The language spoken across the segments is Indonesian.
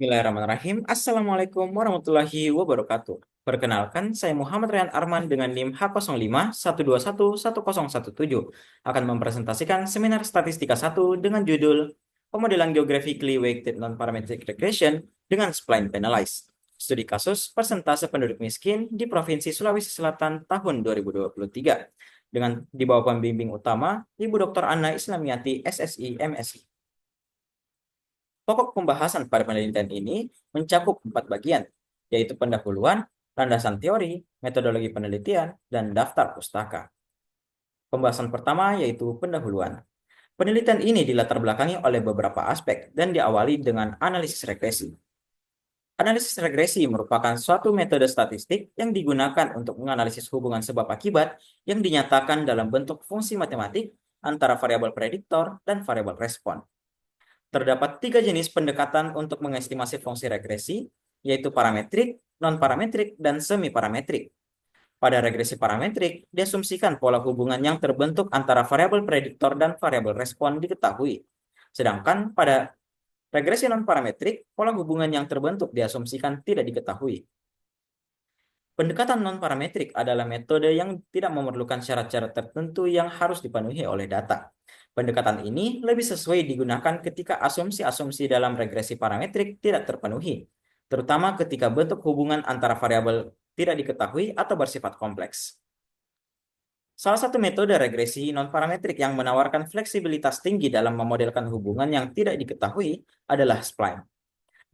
Bismillahirrahmanirrahim. Assalamualaikum warahmatullahi wabarakatuh. Perkenalkan, saya Muhammad Rian Arman dengan NIM H0512111017 akan mempresentasikan seminar Statistika 1 dengan judul Pemodelan Geographically Weighted Non-Parametric Regression dengan Spline Penalized. Studi kasus persentase penduduk miskin di Provinsi Sulawesi Selatan tahun 2023 dengan di bawah pembimbing utama Ibu Dr. Anna Islamiyati, SSI, MSI. Pokok pembahasan pada penelitian ini mencakup 4 bagian, yaitu pendahuluan, landasan teori, metodologi penelitian, dan daftar pustaka. Pembahasan pertama yaitu pendahuluan. Penelitian ini dilatar belakangi oleh beberapa aspek dan diawali dengan analisis regresi. Analisis regresi merupakan suatu metode statistik yang digunakan untuk menganalisis hubungan sebab akibat yang dinyatakan dalam bentuk fungsi matematik antara variabel prediktor dan variabel respon. Terdapat 3 jenis pendekatan untuk mengestimasi fungsi regresi, yaitu parametrik, non-parametrik, dan semi-parametrik. Pada regresi parametrik, diasumsikan pola hubungan yang terbentuk antara variabel prediktor dan variabel respon diketahui. Sedangkan pada regresi non-parametrik, pola hubungan yang terbentuk diasumsikan tidak diketahui. Pendekatan non-parametrik adalah metode yang tidak memerlukan syarat-syarat tertentu yang harus dipenuhi oleh data. Pendekatan ini lebih sesuai digunakan ketika asumsi-asumsi dalam regresi parametrik tidak terpenuhi, terutama ketika bentuk hubungan antara variabel tidak diketahui atau bersifat kompleks. Salah satu metode regresi non-parametrik yang menawarkan fleksibilitas tinggi dalam memodelkan hubungan yang tidak diketahui adalah spline.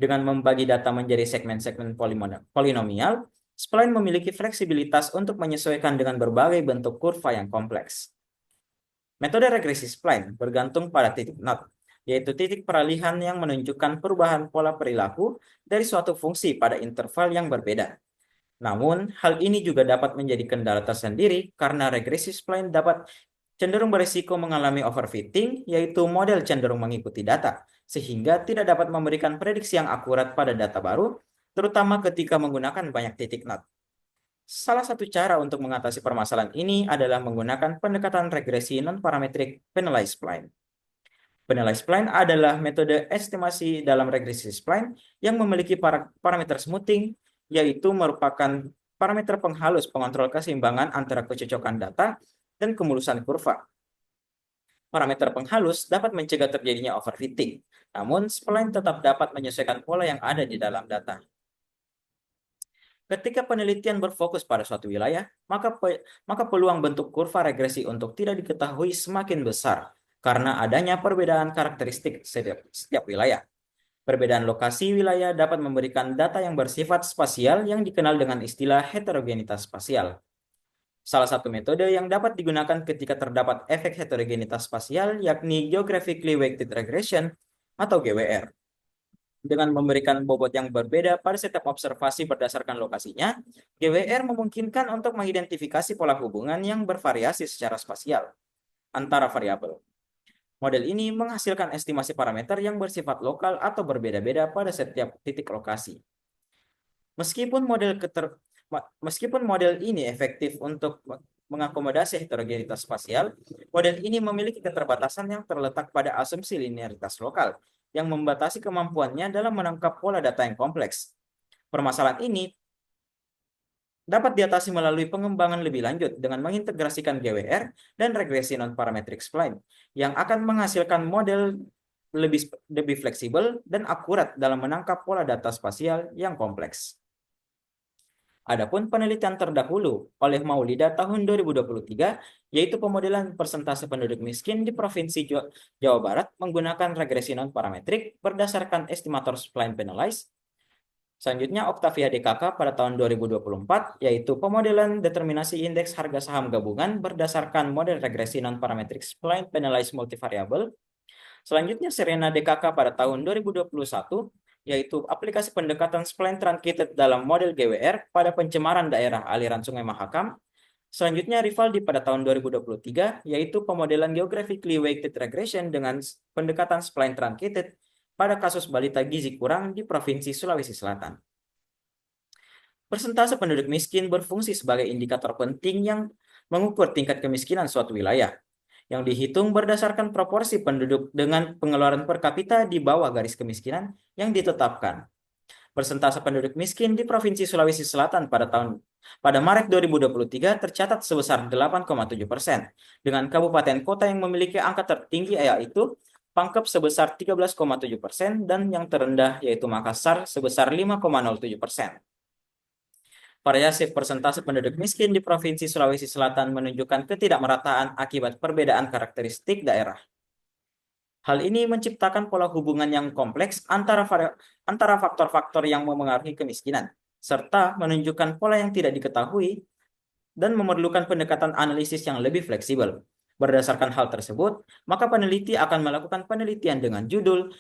Dengan membagi data menjadi segmen-segmen polinomial, spline memiliki fleksibilitas untuk menyesuaikan dengan berbagai bentuk kurva yang kompleks. Metode regresi spline bergantung pada titik not, yaitu titik peralihan yang menunjukkan perubahan pola perilaku dari suatu fungsi pada interval yang berbeda. Namun, hal ini juga dapat menjadi kendala tersendiri karena regresi spline dapat cenderung berisiko mengalami overfitting, yaitu model cenderung mengikuti data, sehingga tidak dapat memberikan prediksi yang akurat pada data baru, terutama ketika menggunakan banyak titik not. Salah satu cara untuk mengatasi permasalahan ini adalah menggunakan pendekatan regresi non-parametric penalized spline. Penalized spline adalah metode estimasi dalam regresi spline yang memiliki parameter smoothing, yaitu merupakan parameter penghalus pengontrol keseimbangan antara kecocokan data dan kemulusan kurva. Parameter penghalus dapat mencegah terjadinya overfitting, namun spline tetap dapat menyesuaikan pola yang ada di dalam data. Ketika penelitian berfokus pada suatu wilayah, maka peluang bentuk kurva regresi untuk tidak diketahui semakin besar karena adanya perbedaan karakteristik setiap wilayah. Perbedaan lokasi wilayah dapat memberikan data yang bersifat spasial yang dikenal dengan istilah heterogenitas spasial. Salah satu metode yang dapat digunakan ketika terdapat efek heterogenitas spasial yakni Geographically Weighted Regression atau GWR. Dengan memberikan bobot yang berbeda pada setiap observasi berdasarkan lokasinya, GWR memungkinkan untuk mengidentifikasi pola hubungan yang bervariasi secara spasial antara variabel. Model ini menghasilkan estimasi parameter yang bersifat lokal atau berbeda-beda pada setiap titik lokasi. Meskipun model ini efektif untuk mengakomodasi heterogenitas spasial, model ini memiliki keterbatasan yang terletak pada asumsi linearitas lokal yang membatasi kemampuannya dalam menangkap pola data yang kompleks. Permasalahan ini dapat diatasi melalui pengembangan lebih lanjut dengan mengintegrasikan GWR dan regresi non-parametric spline yang akan menghasilkan model lebih fleksibel dan akurat dalam menangkap pola data spasial yang kompleks. Adapun penelitian terdahulu oleh Maulida tahun 2023, yaitu pemodelan persentase penduduk miskin di Provinsi Jawa Barat menggunakan regresi non-parametrik berdasarkan estimator spline penalized. Selanjutnya, Octavia DKK pada tahun 2024, yaitu pemodelan determinasi indeks harga saham gabungan berdasarkan model regresi non-parametrik spline penalized multivariable. Selanjutnya, Serena DKK pada tahun 2021, yaitu aplikasi pendekatan spline truncated dalam model GWR pada pencemaran daerah aliran Sungai Mahakam. Selanjutnya, Rivaldi pada tahun 2023, yaitu pemodelan Geographically Weighted Regression dengan pendekatan spline truncated pada kasus balita gizi kurang di Provinsi Sulawesi Selatan. Persentase penduduk miskin berfungsi sebagai indikator penting yang mengukur tingkat kemiskinan suatu wilayah, yang dihitung berdasarkan proporsi penduduk dengan pengeluaran per kapita di bawah garis kemiskinan yang ditetapkan. Persentase penduduk miskin di Provinsi Sulawesi Selatan pada Maret 2023 tercatat sebesar 8,7%, dengan kabupaten kota yang memiliki angka tertinggi yaitu Pangkep sebesar 13,7% dan yang terendah yaitu Makassar sebesar 5,07%. Variasi persentase penduduk miskin di Provinsi Sulawesi Selatan menunjukkan ketidakmerataan akibat perbedaan karakteristik daerah. Hal ini menciptakan pola hubungan yang kompleks antara faktor-faktor yang memengaruhi kemiskinan, serta menunjukkan pola yang tidak diketahui dan memerlukan pendekatan analisis yang lebih fleksibel. Berdasarkan hal tersebut, maka peneliti akan melakukan penelitian dengan judul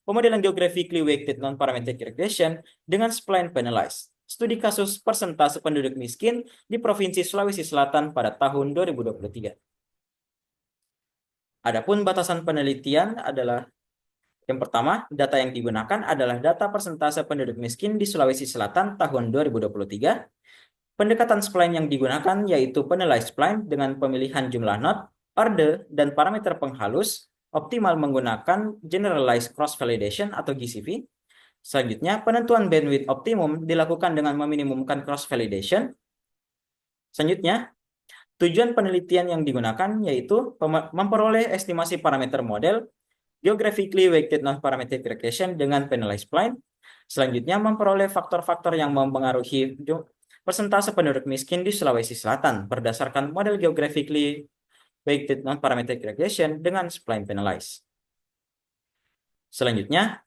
Pemodelan Geographically Weighted Non-Parametric Regression dengan Spline Penalized. Studi kasus persentase penduduk miskin di Provinsi Sulawesi Selatan pada tahun 2023. Adapun batasan penelitian adalah yang pertama, data yang digunakan adalah data persentase penduduk miskin di Sulawesi Selatan tahun 2023. Pendekatan spline yang digunakan yaitu penilai spline dengan pemilihan jumlah not, order, dan parameter penghalus, optimal menggunakan Generalized Cross Validation atau GCV. Selanjutnya, penentuan bandwidth optimum dilakukan dengan meminimumkan cross validation. Selanjutnya, tujuan penelitian yang digunakan yaitu memperoleh estimasi parameter model Geographically Weighted Non-Parametric Regression dengan penilai spline. Selanjutnya, memperoleh faktor-faktor yang mempengaruhi persentase penduduk miskin di Sulawesi Selatan berdasarkan model Geographically Weighted Non-Parametric Regression dengan Spline Penalized. Selanjutnya,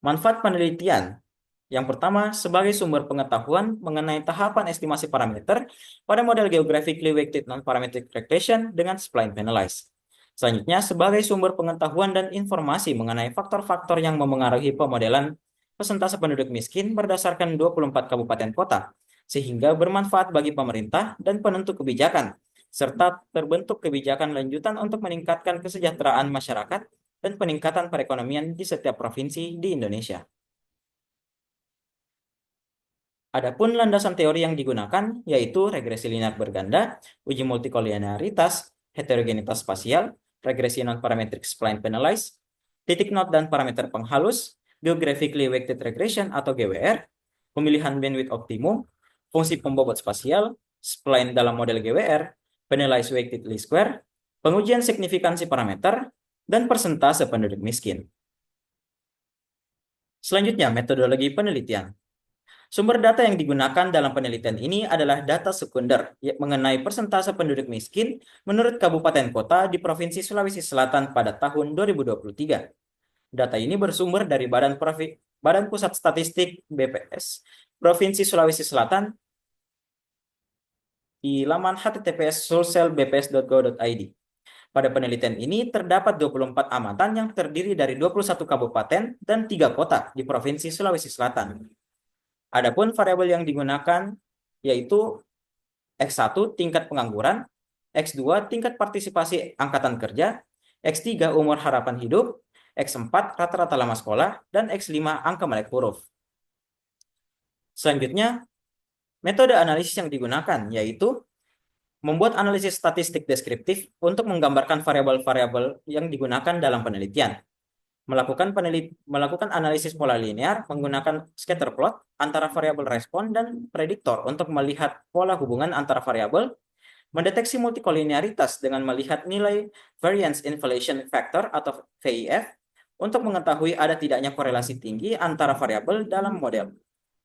manfaat penelitian. Yang pertama, sebagai sumber pengetahuan mengenai tahapan estimasi parameter pada model Geographically Weighted Non-Parametric Regression dengan Spline Penalized. Selanjutnya, sebagai sumber pengetahuan dan informasi mengenai faktor-faktor yang memengaruhi pemodelan persentase penduduk miskin berdasarkan 24 kabupaten kota, sehingga bermanfaat bagi pemerintah dan penentu kebijakan, serta terbentuk kebijakan lanjutan untuk meningkatkan kesejahteraan masyarakat dan peningkatan perekonomian di setiap provinsi di Indonesia. Adapun landasan teori yang digunakan yaitu regresi linear berganda, uji multikolinearitas, heterogenitas spasial, regresi non-parametric spline penalized, titik not dan parameter penghalus, geographically weighted regression atau GWR, pemilihan bandwidth optimum, fungsi pembobot spasial, spline dalam model GWR, penilai weighted least square, pengujian signifikansi parameter, dan persentase penduduk miskin. Selanjutnya, metodologi penelitian. Sumber data yang digunakan dalam penelitian ini adalah data sekunder mengenai persentase penduduk miskin menurut kabupaten kota di Provinsi Sulawesi Selatan pada tahun 2023. Data ini bersumber dari Badan Pusat Statistik BPS Provinsi Sulawesi Selatan di laman https://sulselbps.go.id. Pada penelitian ini terdapat 24 amatan yang terdiri dari 21 kabupaten dan 3 kota di Provinsi Sulawesi Selatan. Adapun variabel yang digunakan yaitu X1 tingkat pengangguran, X2 tingkat partisipasi angkatan kerja, X3 umur harapan hidup, X4 rata-rata lama sekolah, dan X5 angka melek huruf. Selanjutnya, metode analisis yang digunakan yaitu membuat analisis statistik deskriptif untuk menggambarkan variabel-variabel yang digunakan dalam penelitian. Melakukan analisis pola linear menggunakan scatter plot antara variabel respon dan prediktor untuk melihat pola hubungan antara variabel, mendeteksi multikolinearitas dengan melihat nilai variance inflation factor atau VIF untuk mengetahui ada tidaknya korelasi tinggi antara variabel dalam model.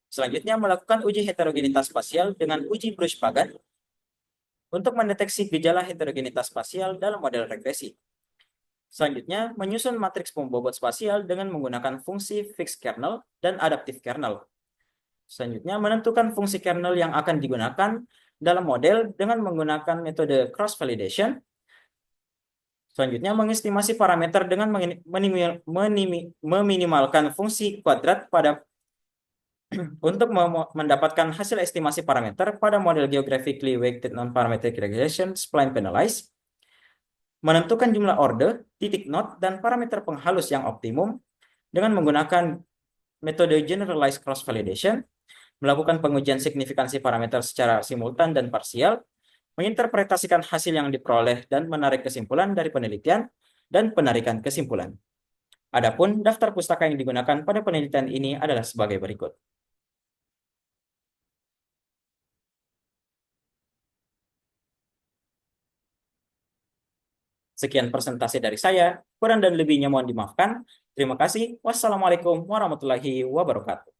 Selanjutnya, melakukan uji heterogenitas spasial dengan uji Bruch-Pagan untuk mendeteksi gejala heterogenitas spasial dalam model regresi. Selanjutnya, menyusun matriks pembobot spasial dengan menggunakan fungsi fixed kernel dan adaptive kernel. Selanjutnya, menentukan fungsi kernel yang akan digunakan dalam model dengan menggunakan metode cross validation. Selanjutnya, mengestimasi parameter dengan meminimalkan fungsi kuadrat untuk mendapatkan hasil estimasi parameter pada model Geographically Weighted Non-Parametric Regression Spline Penalized. Menentukan jumlah order, titik not, dan parameter penghalus yang optimum dengan menggunakan metode Generalized Cross Validation, melakukan pengujian signifikansi parameter secara simultan dan parsial, menginterpretasikan hasil yang diperoleh dan menarik kesimpulan dari penelitian, dan penarikan kesimpulan. Adapun daftar pustaka yang digunakan pada penelitian ini adalah sebagai berikut. Sekian presentasi dari saya, kurang dan lebihnya mohon dimaafkan. Terima kasih. Wassalamualaikum warahmatullahi wabarakatuh.